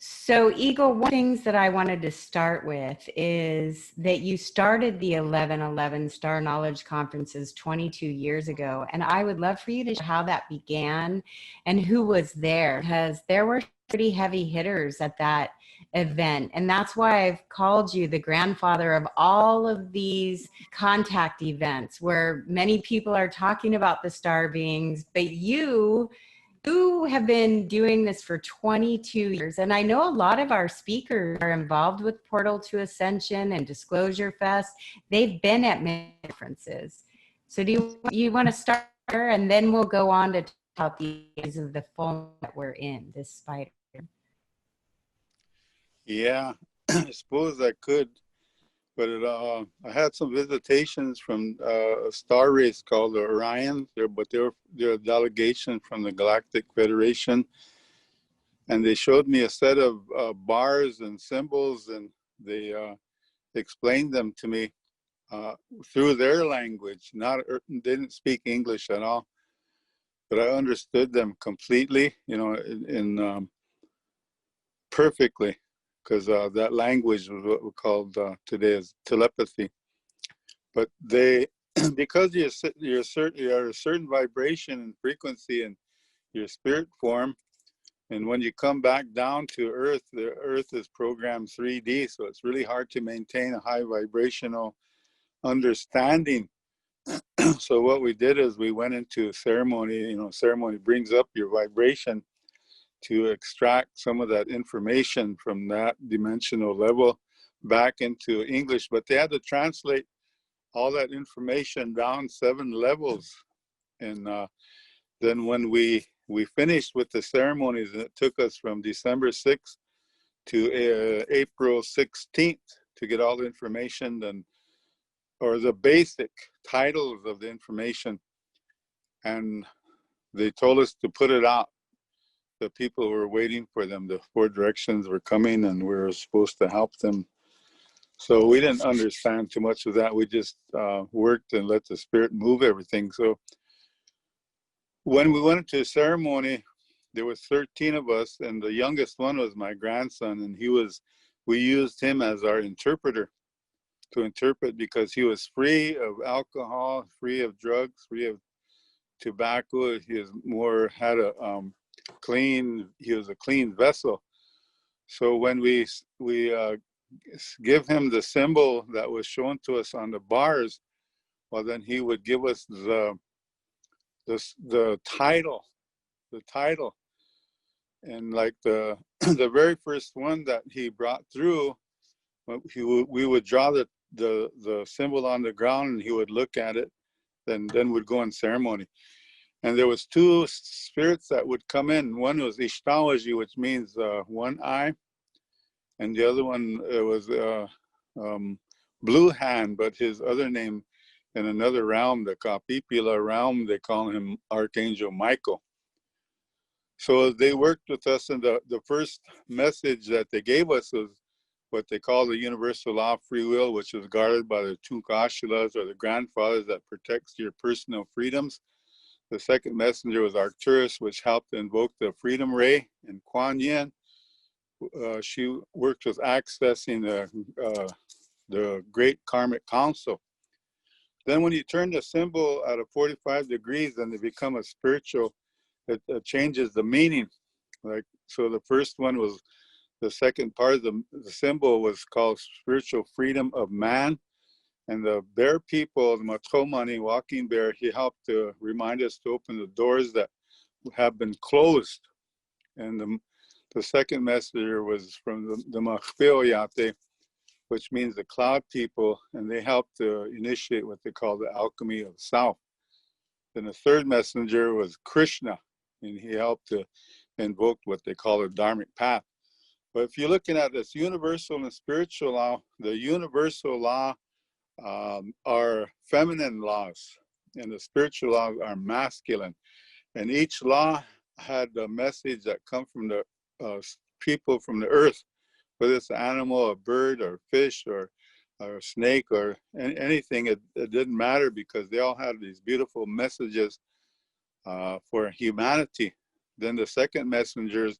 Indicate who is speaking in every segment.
Speaker 1: So, Eagle, one of the things that I wanted to start with is that you started the 1111 Star Knowledge Conferences 22 years ago. And I would love for you to share how that began and who was there, because there were pretty heavy hitters at that event. And that's why I've called you the grandfather of all of these contact events where many people are talking about the star beings, but you have been doing this for 22 years, and I know a lot of our speakers are involved with Portal to Ascension and Disclosure Fest. They've been at many conferences. So do you want to start there, and then we'll go on to talk about the areas of the full that we're in, this spider.
Speaker 2: Yeah, I suppose I could, but I had some visitations from a star race called the Orion, but they're a delegation from the Galactic Federation, and they showed me a set of bars and symbols, and they explained them to me through their language. They didn't speak English at all, but I understood them completely, in perfectly, because that language was what we called today as telepathy. But they, because you're a certain vibration and frequency in your spirit form, and when you come back down to Earth, the Earth is programmed 3D, so it's really hard to maintain a high vibrational understanding. So what we did is we went into ceremony. Ceremony brings up your vibration to extract some of that information from that dimensional level back into English, but they had to translate all that information down 7 levels. And then when we finished with the ceremonies, and it took us from December 6th to April 16th to get all the information, or the basic titles of the information, and they told us to put it out. The people were waiting for them. The 4 directions were coming, and we were supposed to help them. So we didn't understand too much of that. We just worked and let the spirit move everything. So when we went to ceremony, there was 13 of us, and the youngest one was my grandson, and we used him as our interpreter to interpret, because he was free of alcohol, free of drugs, free of tobacco. He was a clean vessel. So when we give him the symbol that was shown to us on the bars, well, then he would give us the title, and like the the very first one that he brought through, we would draw the symbol on the ground, and he would look at it, then would go in ceremony. And there was 2 spirits that would come in. One was Ishtawaji, which means one eye, and the other one was Blue Hand, but his other name in another realm, the Kapipila realm, they call him Archangel Michael. So they worked with us, and the first message that they gave us was what they call the universal law of free will, which is guarded by the Tunkashilas, or the grandfathers, that protects your personal freedoms. The second messenger was Arcturus, which helped invoke the freedom ray. And Kuan Yin, she worked with accessing the great karmic council. Then when you turn the symbol at a 45 degrees, then they become a spiritual, it changes the meaning. So the first one was, the second part of the symbol was called spiritual freedom of man. And the bear people, the Matomani, walking bear, he helped to remind us to open the doors that have been closed. And the second messenger was from the Machpeoyate, which means the cloud people, and they helped to initiate what they call the alchemy of South. Then the third messenger was Krishna, and he helped to invoke what they call the Dharmic path. But if you're looking at this universal and spiritual law, the universal law are feminine laws, and the spiritual laws are masculine. And each law had a message that come from the people from the earth, whether it's an animal, a bird, or fish, or a snake, or anything. It didn't matter, because they all had these beautiful messages for humanity. Then the second messengers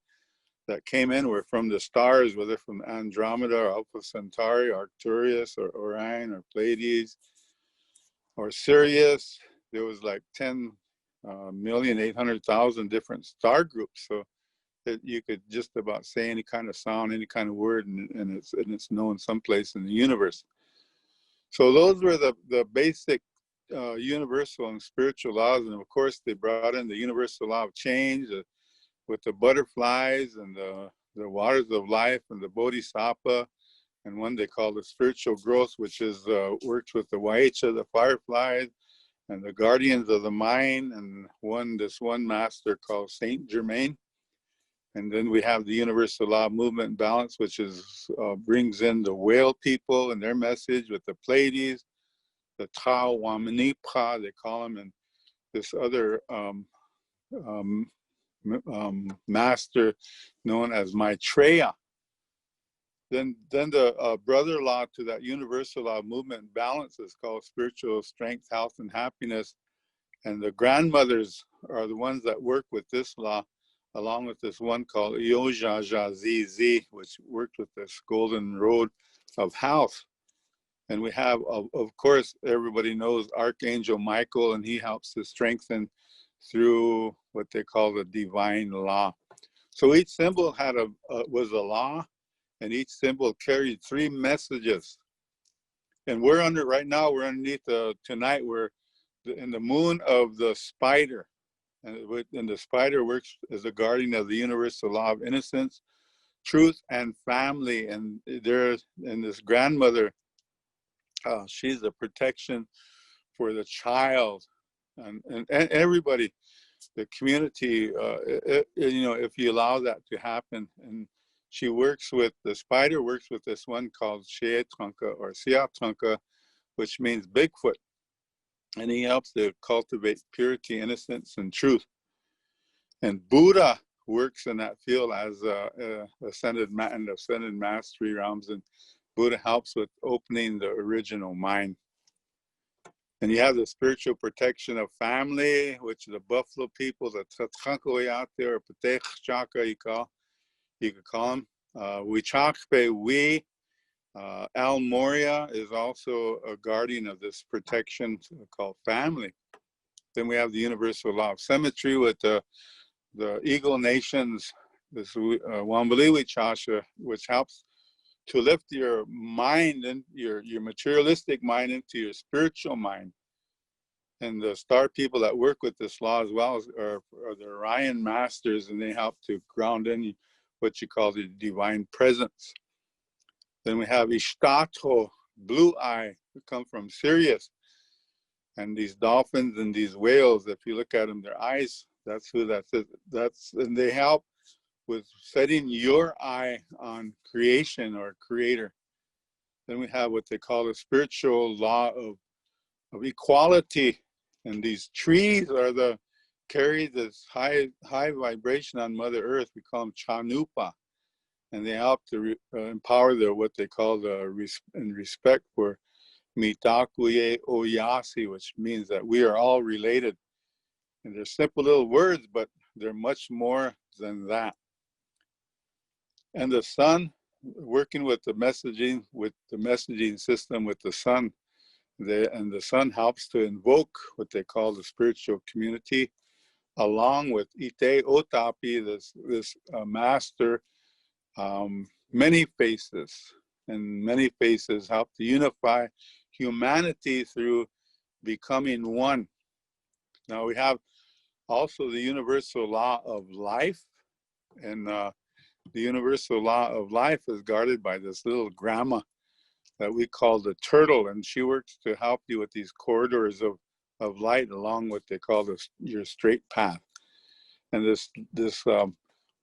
Speaker 2: that came in were from the stars, whether from Andromeda or Alpha Centauri, Arcturus or Orion or Pleiades or Sirius. There was like 10,800,000 different star groups. So that you could just about say any kind of sound, any kind of word, and it's known someplace in the universe. So those were the basic universal and spiritual laws. And of course, they brought in the universal law of change with the butterflies and the waters of life and the bodhisattva, and one they call the spiritual growth, which is works with the waicha, the fireflies, and the guardians of the mind, and this one master called Saint Germain. And then we have the universal law of movement and balance, which is brings in the whale people and their message with the Pleiades, the Tao Wamanipa, they call them, and this other master known as Maitreya. Then the brother law to that universal law of movement and balance is called spiritual strength, health, and happiness. And the grandmothers are the ones that work with this law, along with this one called Yojajazizi, which worked with this golden road of health. And we have, of course, everybody knows Archangel Michael, and he helps to strengthen through what they call the divine law. So each symbol had was a law, and each symbol carried 3 messages. And we're right now, we're underneath tonight, we're in the moon of the spider. And the spider works as a guardian of the universal law of innocence, truth, and family. And this grandmother, she's a protection for the child and everybody, the community. If you allow that to happen. And the spider works with this one called Sheatunka or Siatunka, which means Bigfoot. And he helps to cultivate purity, innocence, and truth. And Buddha works in that field as ascended mastery realms, and Buddha helps with opening the original mind. And you have the spiritual protection of family, which the Buffalo people, the Tatankoy out there, or Patech Chaka, you could call them. We Al Moria is also a guardian of this protection called family. Then we have the universal law of symmetry with the Eagle Nations, this Wambaliwi Chasha, which helps to lift your mind and your materialistic mind into your spiritual mind. And the star people that work with this law as well are the Orion masters, and they help to ground in what you call the divine presence. Then we have Ishtato, blue eye, who come from Sirius. And these dolphins and these whales, if you look at them, their eyes, that's who that is. And they help with setting your eye on creation or creator. Then we have what they call the spiritual law of equality. And these trees carry this high vibration on Mother Earth. We call them Chanupa. And they help to empower what they call in respect for Mitakuye Oyasi, which means that we are all related. And they're simple little words, but they're much more than that. And the sun, working with the messaging system with the sun, and the sun helps to invoke what they call the spiritual community, along with Ite Otapi, this master, many faces, and many faces help to unify humanity through becoming one. Now we have also the universal law of life, and the universal law of life is guarded by this little grandma that we call the turtle, and she works to help you with these corridors of light along what they call your straight path. And this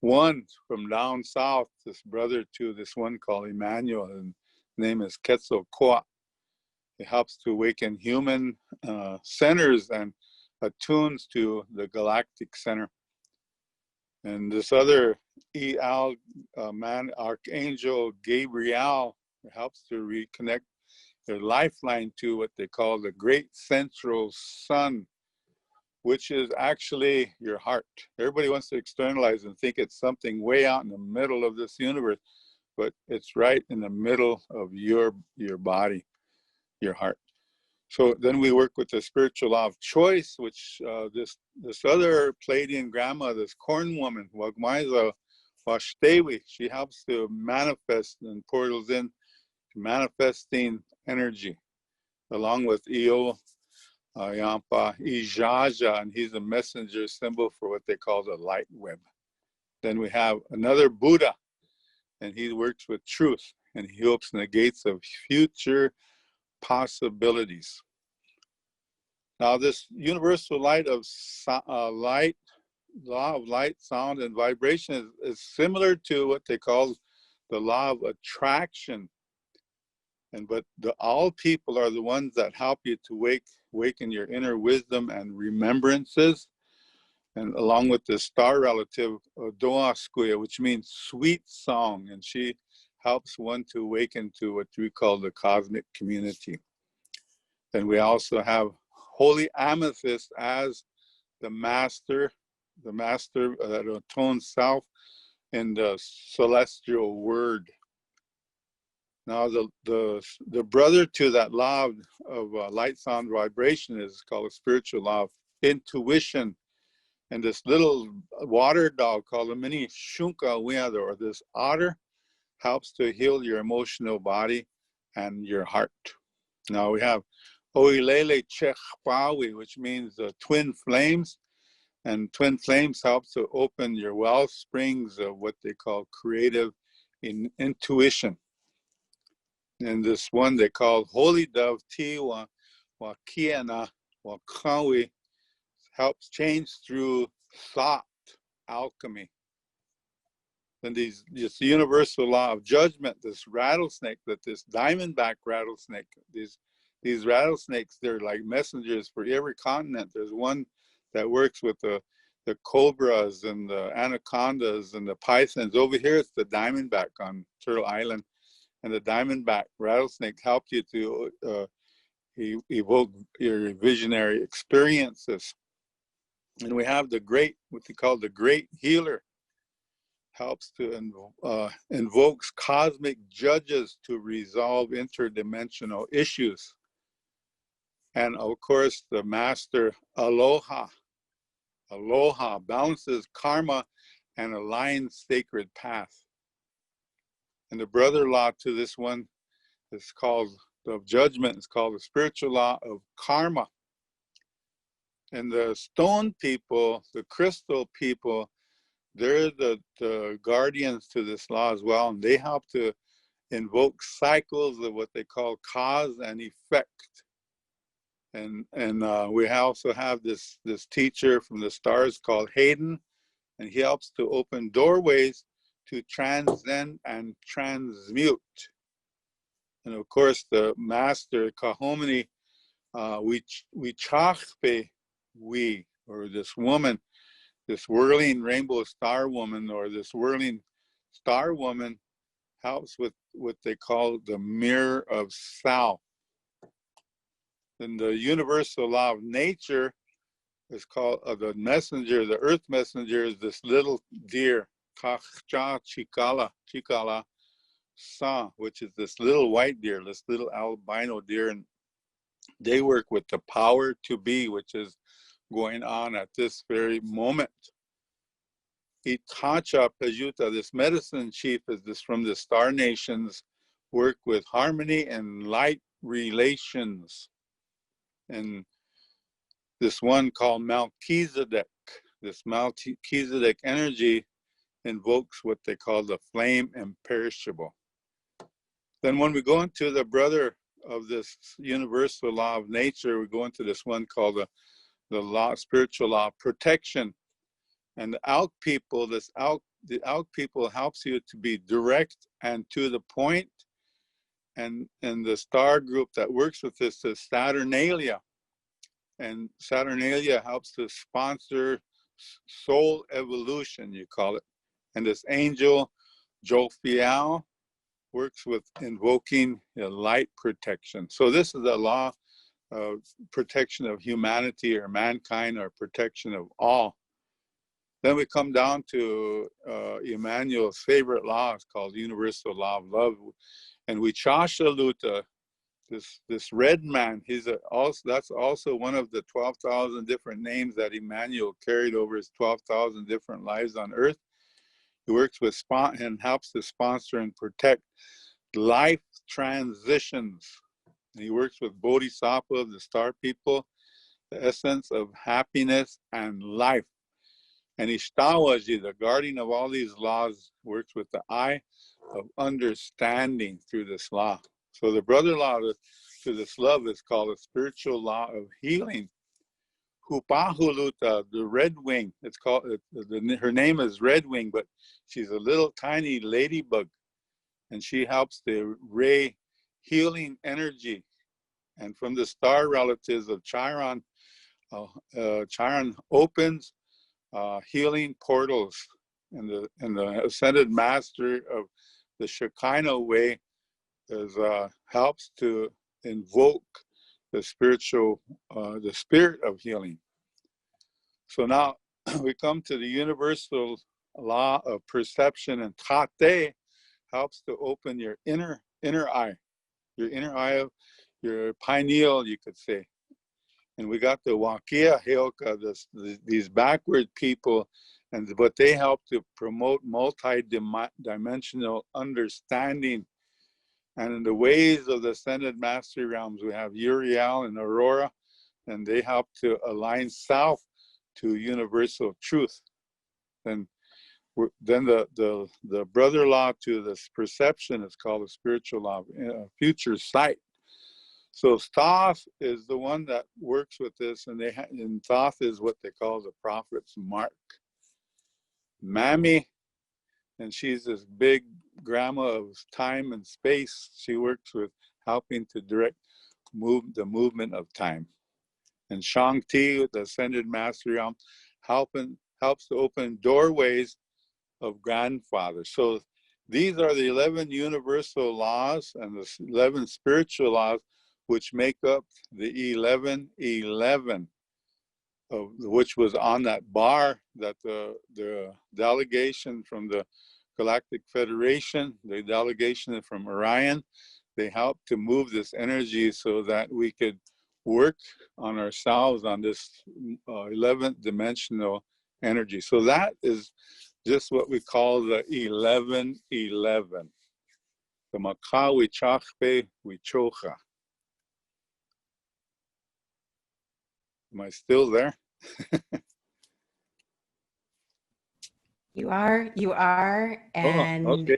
Speaker 2: one from down south, this brother to this one called Emmanuel, and his name is Quetzalcoatl. It helps to awaken human centers and attunes to the galactic center. And this other Archangel Gabriel helps to reconnect their lifeline to what they call the great central sun, which is actually your heart. Everybody wants to externalize and think it's something way out in the middle of this universe, but it's right in the middle of your body, your heart. So then we work with the spiritual law of choice, which this other Pleiadian grandma, this corn woman, Wagmaiza Washdewi, she helps to manifest and portals in manifesting energy, along with Eo Yampa Ijaja, and he's a messenger symbol for what they call the light web. Then we have another Buddha, and he works with truth, and he opens the gates of future possibilities. Now, this universal light of law of light, sound, and vibration is similar to what they call the law of attraction. But all people are the ones that help you to awaken your inner wisdom and remembrances, and along with the star relative Doaskuya, which means sweet song, and she helps one to awaken to what we call the cosmic community. Then we also have Holy Amethyst as the master that atones self in the celestial word. Now, the brother to that law of light, sound, vibration is called a spiritual law of intuition. And this little water dog called a mini shunka weather, or this otter, helps to heal your emotional body and your heart. Now we have Oilele Chechpawi, which means twin flames. And twin flames helps to open your well springs of what they call creative intuition. And this one they call Holy Dove Tiwa Wakiana Wakawi helps change through thought alchemy. And this universal law of judgment, this rattlesnake, this diamondback rattlesnake, these rattlesnakes, they're like messengers for every continent. There's one that works with the cobras and the anacondas and the pythons. Over here, it's the diamondback on Turtle Island. And the diamondback rattlesnake help you to evoke your visionary experiences. And we have the great, what they call the great healer, helps to invokes cosmic judges to resolve interdimensional issues. And of course, the master Aloha balances karma and aligns sacred path. And the brother law to this one is called of judgment. It's called the spiritual law of karma. And the stone people, the crystal people, they're the guardians to this law as well, and they help to invoke cycles of what they call cause and effect. And we also have this teacher from the stars called Hayden, and he helps to open doorways to transcend and transmute. And of course, the master Kahomini, or this woman, this whirling rainbow star woman, or this whirling star woman, helps with what they call the mirror of self. And the universal law of nature is called the messenger, the earth messenger is this little deer, Kachcha Chikala Sa, which is this little white deer, this little albino deer, and they work with the power to be, which is going on at this very moment. Itacha Pajuta, this medicine chief, is this from the star nations, work with harmony and light relations. And this one called Melchizedek, this Melchizedek energy invokes what they call the flame imperishable. Then when we go into the brother of this universal law of nature, we go into this one called the law, spiritual law of protection. And the Alk people, the Alk people helps you to be direct and to the point. And the star group that works with this is Saturnalia. And Saturnalia helps to sponsor soul evolution, you call it. And this angel, Jophiel, works with invoking light protection. So this is a law protection of humanity or mankind, or protection of all. Then we come down to Emmanuel's favorite law. It's called Universal Law of Love. And we Chashaluta, this red man, that's also one of the 12,000 different names that Emmanuel carried over his 12,000 different lives on earth. He works with and helps to sponsor and protect life transitions. And he works with Bodhisattva, the star people, the essence of happiness and life. And Ishtawaji, the guardian of all these laws, works with the eye of understanding through this law. So the brother law to this love is called a spiritual law of healing. Hupahuluta, the red wing. It's called. Her name is Red Wing, but she's a little tiny ladybug, and she helps the ray healing energy. And from the star relatives of Chiron, Chiron opens healing portals, and the ascended master of the Shekinah way helps to invoke the spiritual, the spirit of healing. So now we come to the universal law of perception, and Tate helps to open your inner eye, your inner eye of your pineal, you could say. And we got the Wakia Heoka, these backward people, but they help to promote multi-dimensional understanding. And in the ways of the ascended mastery realms, we have Uriel and Aurora, and they help to align south to universal truth. And then the brother law to this perception is called the spiritual law of future sight. So Thoth is the one that works with this, and Thoth is what they call the prophet's mark. Mammy, and she's this big grandma of time and space. She works with helping to direct the movement of time. And Shangti, the ascended master realm, helps to open doorways of grandfather. So these are the 11 universal laws and the 11 spiritual laws, which make up the 1111, which was on that bar that the delegation from the Galactic Federation, the delegation from Orion, they helped to move this energy so that we could work on ourselves on this 11th dimensional energy. So that is just what we call the 1111. The Makawi Chachpe Wichocha. Am I still there?
Speaker 1: You are, and
Speaker 2: okay.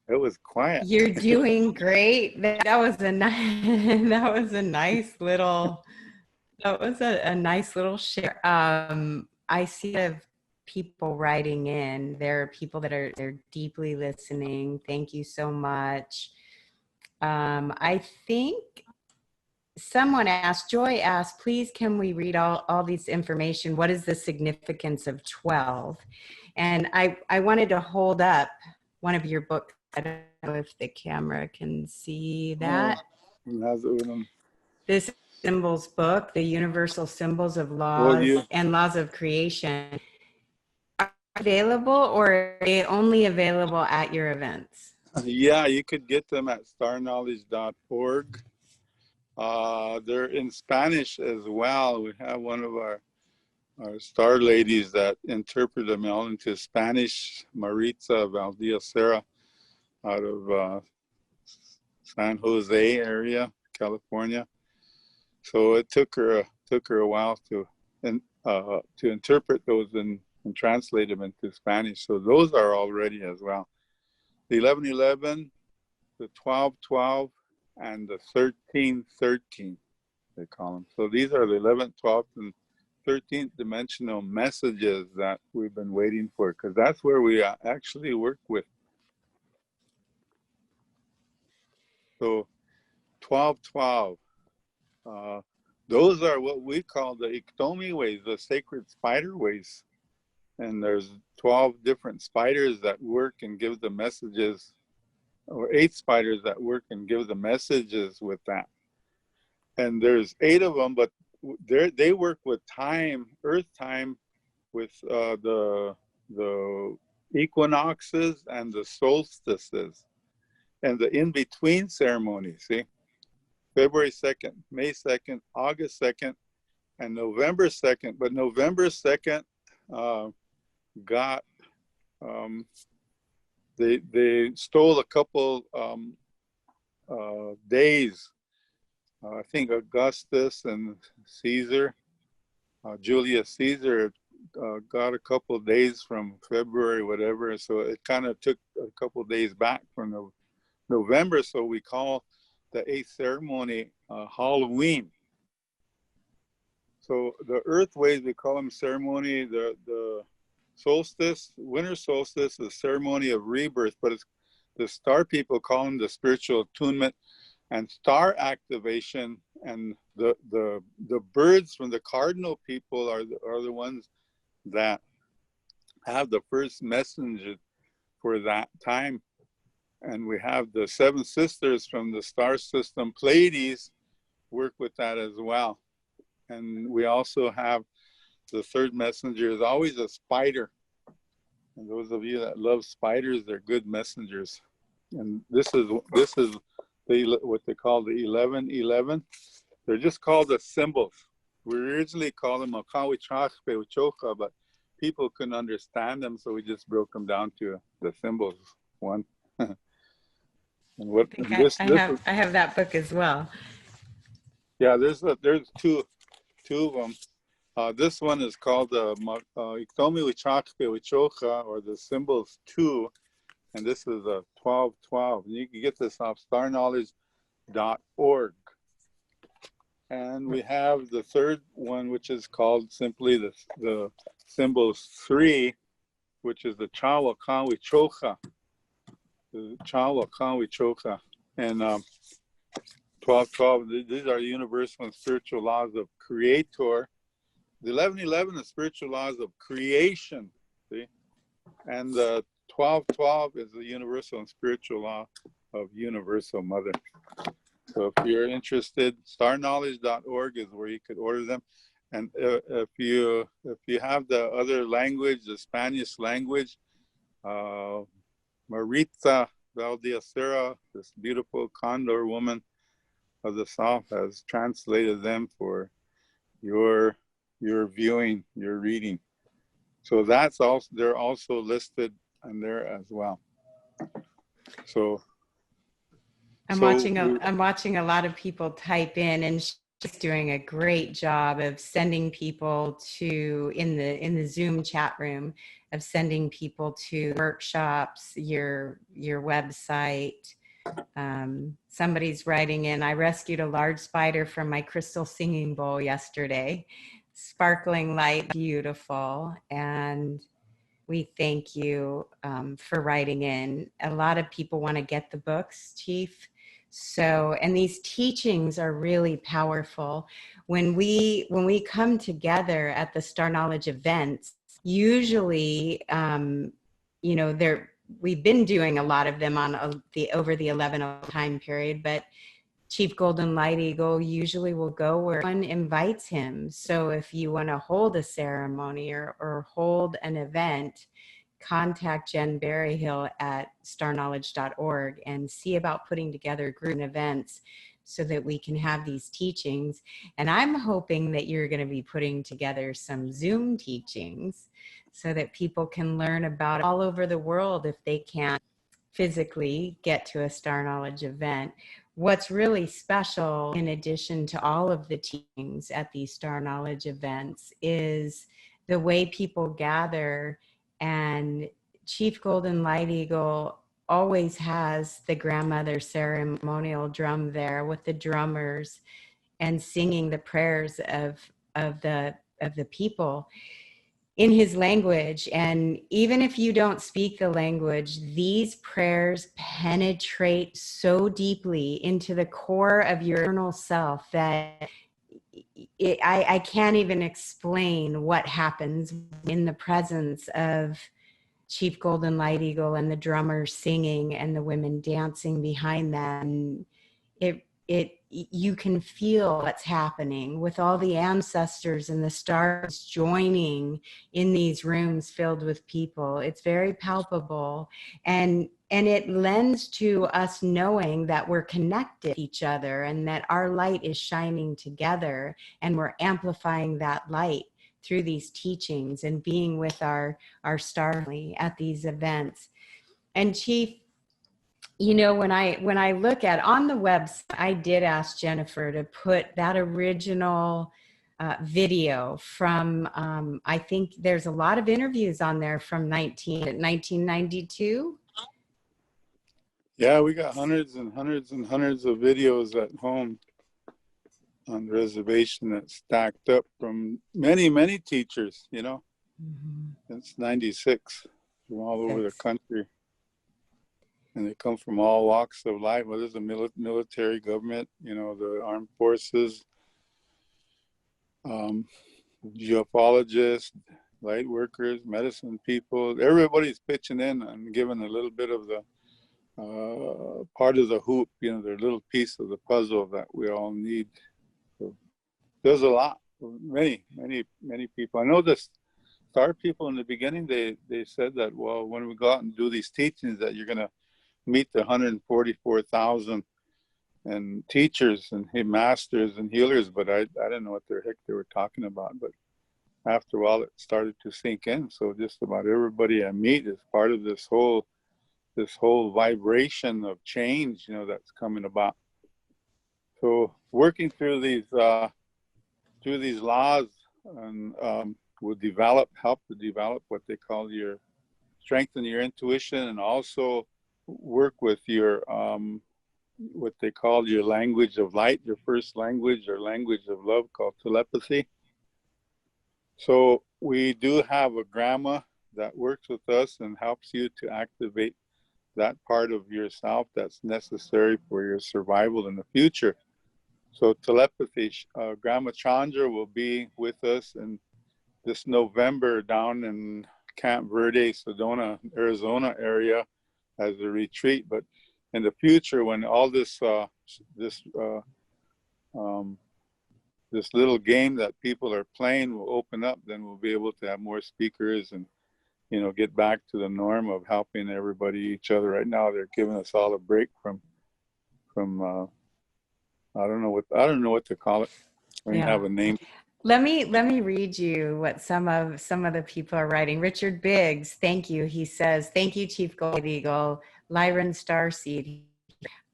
Speaker 2: It was quiet.
Speaker 1: You're doing great. That was a nice, that was a nice little, a nice little share. I see a lot of people writing in. There are people that they're deeply listening. Thank you so much. I think Joy asked, please, can we read all these information? What is the significance of 12? And I wanted to hold up one of your books. I don't know if the camera can see that. This symbols book, The Universal Symbols of Laws and Laws of Creation, are available, or are they only available at your events?
Speaker 2: Yeah, you could get them at starknowledge.org. They're in Spanish as well. We have one of our star ladies that interpret them all into Spanish, Maritza Valdía-Serra, out of San Jose area, California. So it took her a while to interpret those and translate them into Spanish. So those are all ready as well. The 1111, the 1212, and the 1313, they call them. So these are the 11th, 12th, and 13th dimensional messages that we've been waiting for, because that's where we actually work with. So 1212, those are what we call the Iktomi ways, the sacred spider ways. And there's 12 different spiders that work and give the messages, or 8 spiders that work and give the messages with that. and there's 8 of them, but they work with time, Earth time, with the equinoxes and the solstices, and the in-between ceremonies. See, February 2nd, May 2nd, August 2nd, and November 2nd. But November 2nd got they stole a couple days. I think Augustus and Caesar, Julius Caesar, got a couple of days from February, whatever. So it kind of took a couple of days back from November. So we call the 8th ceremony Halloween. So the Earth ways, we call them ceremony. The solstice, winter solstice, is a ceremony of rebirth, but it's the star people call them the spiritual attunement and star activation. And the birds from the cardinal people are the ones that have the first message for that time. And we have the 7 sisters from the star system, Pleiades, work with that as well. And we also have the third messenger is always a spider. And those of you that love spiders, they're good messengers. And this is what they call the 1111. They're just called the symbols. We originally called them Akawichakpe, but people couldn't understand them, so we just broke them down to the symbols. One. And what?
Speaker 1: I have that book as well.
Speaker 2: Yeah, there's two of them. This one is called the Iktomi Wichakpe Wichoka, or the symbols 2, and this is a 1212. And you can get this off starknowledge.org. And we have the third one, which is called simply the symbols 3, which is the Chawa Kanwi Choka. The Chawa Kanwi Choka. And 1212, these are the universal and spiritual laws of Creator. The 1111 is spiritual laws of creation. See? And the 1212 is the universal and spiritual law of Universal Mother. So if you're interested, starknowledge.org is where you could order them. And if you have the other language, the Spanish language, Marita Valdiacera, this beautiful Condor woman of the South, has translated them for your viewing, your reading. So that's also, they're also listed in there as well. So
Speaker 1: I'm watching a lot of people type in, and she's doing a great job of sending people to in the Zoom chat room, of sending people to workshops, your website. Somebody's writing in, I rescued a large spider from my crystal singing bowl yesterday. Sparkling light, beautiful. And we thank you for writing in. A lot of people want to get the books, Chief. So, and these teachings are really powerful. When we come together at the Star Knowledge events, usually, we've been doing a lot of them on over the 11 time period, but Chief Golden Light Eagle usually will go where one invites him. So if you want to hold a ceremony or hold an event, contact Jen Berryhill at starknowledge.org and see about putting together group events so that we can have these teachings. And I'm hoping that you're going to be putting together some Zoom teachings so that people can learn about it all over the world if they can't physically get to a Star Knowledge event. What's really special, in addition to all of the teachings at these Star Knowledge events, is the way people gather. And Chief Golden Light Eagle always has the grandmother ceremonial drum there with the drummers and singing the prayers of the people in his language. And even if you don't speak the language, these prayers penetrate so deeply into the core of your internal self that I can't even explain what happens in the presence of Chief Golden Light Eagle and the drummers singing and the women dancing behind them. It you can feel what's happening with all the ancestors and the stars joining in these rooms filled with people. It's very palpable, and it lends to us knowing that we're connected to each other and that our light is shining together, and we're amplifying that light through these teachings and being with our star family at these events. And Chief, you know, when I look at on the website, I did ask Jennifer to put that original video from, I think there's a lot of interviews on there from 1992.
Speaker 2: Yeah, we got hundreds and hundreds and hundreds of videos at home on the reservation that's stacked up from many, many teachers, you know, since 96 from all over the country. And they come from all walks of life, whether it's the military, government, you know, the armed forces, geophologists, light workers, medicine people. Everybody's pitching in and giving a little bit of the part of the hoop, you know, their little piece of the puzzle that we all need. So there's a lot, many people. I know the star people in the beginning, they said that, well, when we go out and do these teachings, that you're going to meet the 144,000 and teachers and masters and healers, but I didn't know what the heck they were talking about. But after a while, it started to sink in. So just about everybody I meet is part of this whole vibration of change, you know, that's coming about. So working through these laws and will help to develop what they call strengthen your intuition, and also work with your what they call your language of light, your first language or language of love, called telepathy. So we do have a grandma that works with us and helps you to activate that part of yourself that's necessary for your survival in the future. So telepathy, Grandma Chandra will be with us in this November down in Camp Verde, Sedona, Arizona area as a retreat. But in the future, when all this little game that people are playing will open up, then we'll be able to have more speakers and, you know, get back to the norm of helping everybody, each other. Right now, they're giving us all a break from I don't know what to call it. I mean, have a name.
Speaker 1: Let me read you what some of the people are writing. Richard Biggs, thank you. He says, thank you, Chief Gold Eagle. Lyron Starseed.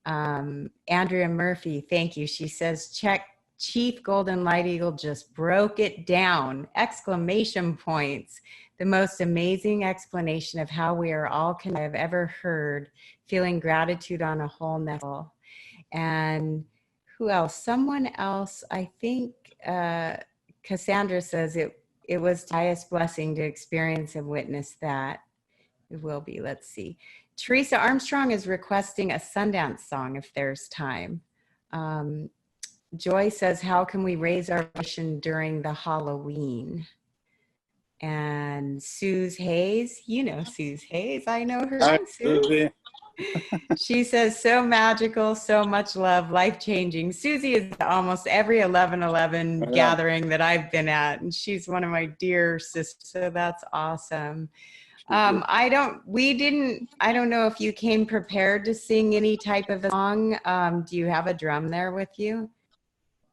Speaker 1: Andrea Murphy, thank you. She says, check, Chief Golden Light Eagle just broke it down! Exclamation points. The most amazing explanation of how we are all connected I've ever heard. Feeling gratitude on a whole level. And who else? Someone else, I think Cassandra says it was the highest blessing to experience and witness that. It will be. Let's see. Teresa Armstrong is requesting a Sundance song if there's time. Joy says, how can we raise our vibration during the Halloween? And Suze Hayes, you know Suze Hayes. I know her.
Speaker 2: Hi, Susie.
Speaker 1: She says, so magical, so much love, life-changing. Susie is at almost every 11/11 gathering that I've been at, and she's one of my dear sisters, so that's awesome. I don't know if you came prepared to sing any type of a song. Do you have a drum there with you?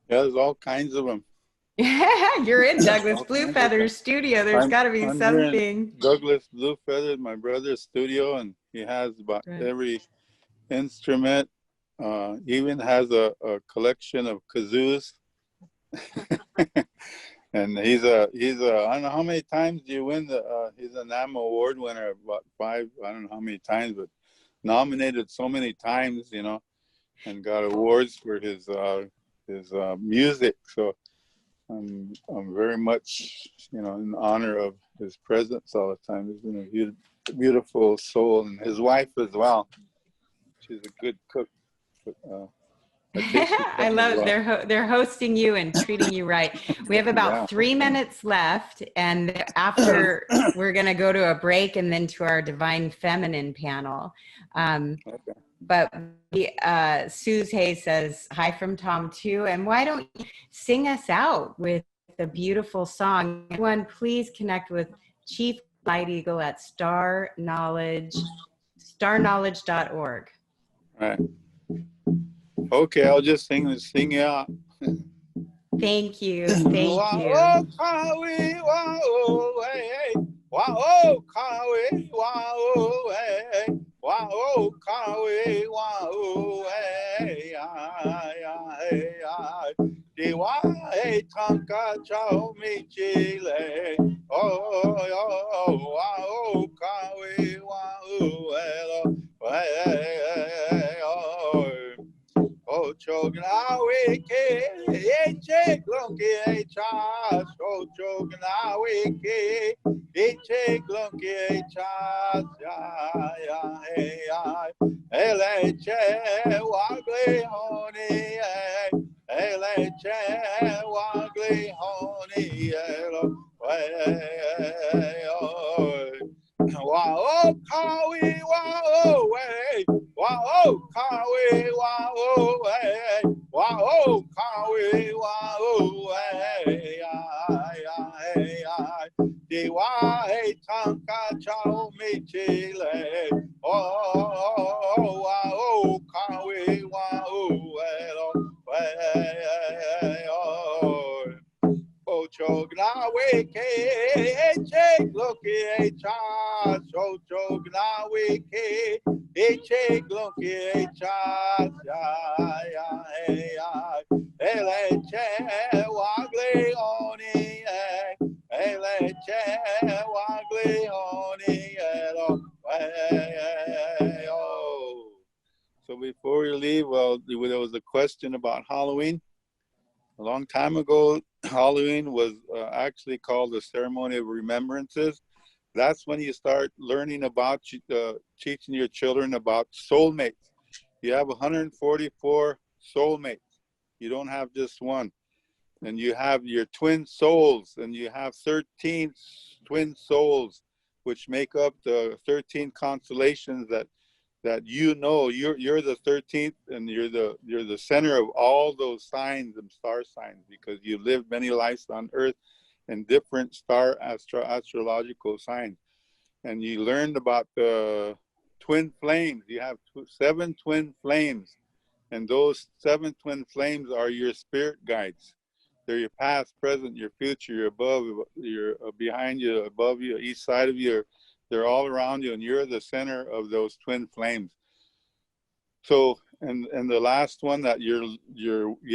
Speaker 2: Yeah, there's all kinds of them.
Speaker 1: You're in Douglas Blue Feather's studio. There's got to be something.
Speaker 2: Douglas Blue Feather, my brother's studio, and he has about every instrument. Even has a collection of kazoos. And he's a I don't know how many times do you win he's an NAMA award winner, about 5, I don't know how many times, but nominated so many times, you know, and got awards for his music. So I'm very much, you know, in honor of his presence all the time. He's been a beautiful soul, and his wife as well. She's a good cook.
Speaker 1: I love it. They're hosting you and treating you right. We have about 3 minutes left, and after we're going to go to a break and then to our Divine Feminine panel. but Suze Hayes says, hi from Tom too. And why don't you sing us out with a beautiful song? Everyone, please connect with Chief Light Eagle at starknowledge.org.
Speaker 2: Right. Okay, I'll just sing out.
Speaker 1: Thank you. Thank you.
Speaker 2: Oh, chognawe ke eche glonke chas. Oh, chognawe ke eche glonke chas. Ya hey ya. Eleche wagle honi. Eleche wagle honi. Elo. Wow, kawi, wow, way. Wow, kawi, wow, way. Wow, kawi, wow, way. Di wa hey tanka chao mi chile. Oh, wow, kawi, wow, way. Oh, chognawe ke eche gloki chas. Oh, chognawe ke eche gloki chas. Ya hey ya. Eleche wagle oni. Eleche wagle oni. So before we leave, well, there was a question about Halloween. A long time ago, Halloween was actually called the ceremony of remembrances. That's when you start learning about, teaching your children about soulmates. You have 144 soulmates. You don't have just one. And you have your twin souls, and you have 13 twin souls, which make up the 13 constellations that you're the 13th, and you're the center of all those signs and star signs, because you lived many lives on Earth in different star astrological signs. And you learned about the twin flames. You have 7 twin flames, and those 7 twin flames are your spirit guides. They're your past, present, your future, your above, your behind you, above you, each side of you. They're all around you, and you're the center of those twin flames. So, and the last one that you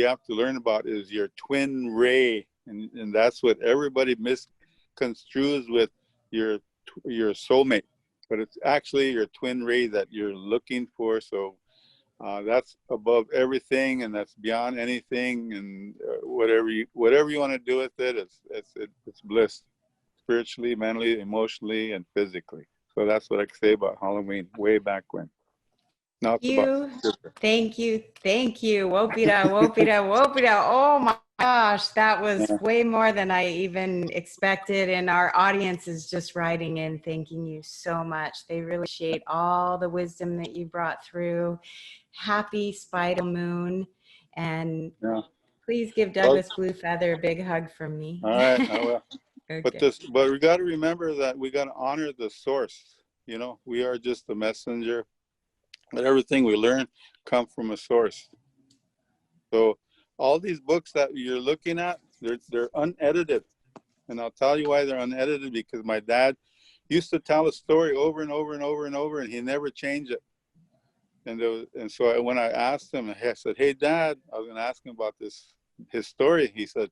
Speaker 2: have to learn about is your twin ray, and that's what everybody misconstrues with your soulmate, but it's actually your twin ray that you're looking for. So that's above everything, and that's beyond anything, and whatever you want to do with it, it's bliss, spiritually, mentally, emotionally, and physically. So that's what I can say about Halloween way back when. Now it's about
Speaker 1: Thank you. Wopida. Oh my gosh, that was way more than I even expected. And our audience is just writing in, thanking you so much. They really appreciate all the wisdom that you brought through. Happy Spider Moon. And please give Douglas Blue Feather a big hug from me.
Speaker 2: All right, I will.
Speaker 1: Okay.
Speaker 2: But we got to remember that we got to honor the source. We are just the messenger. But everything we learn come from a source. So all these books that you're looking at, they're unedited. And I'll tell you why they're unedited, because my dad used to tell a story over and over and over and over, and he never changed it. And so when I asked him, I said, hey, Dad, I was going to ask him about his story. He said,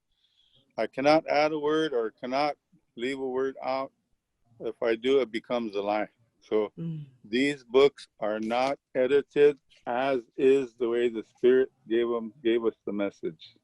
Speaker 2: I cannot add a word or cannot leave a word out. If I do, it becomes a lie. So these books are not edited, as is the way the Spirit gave us the message.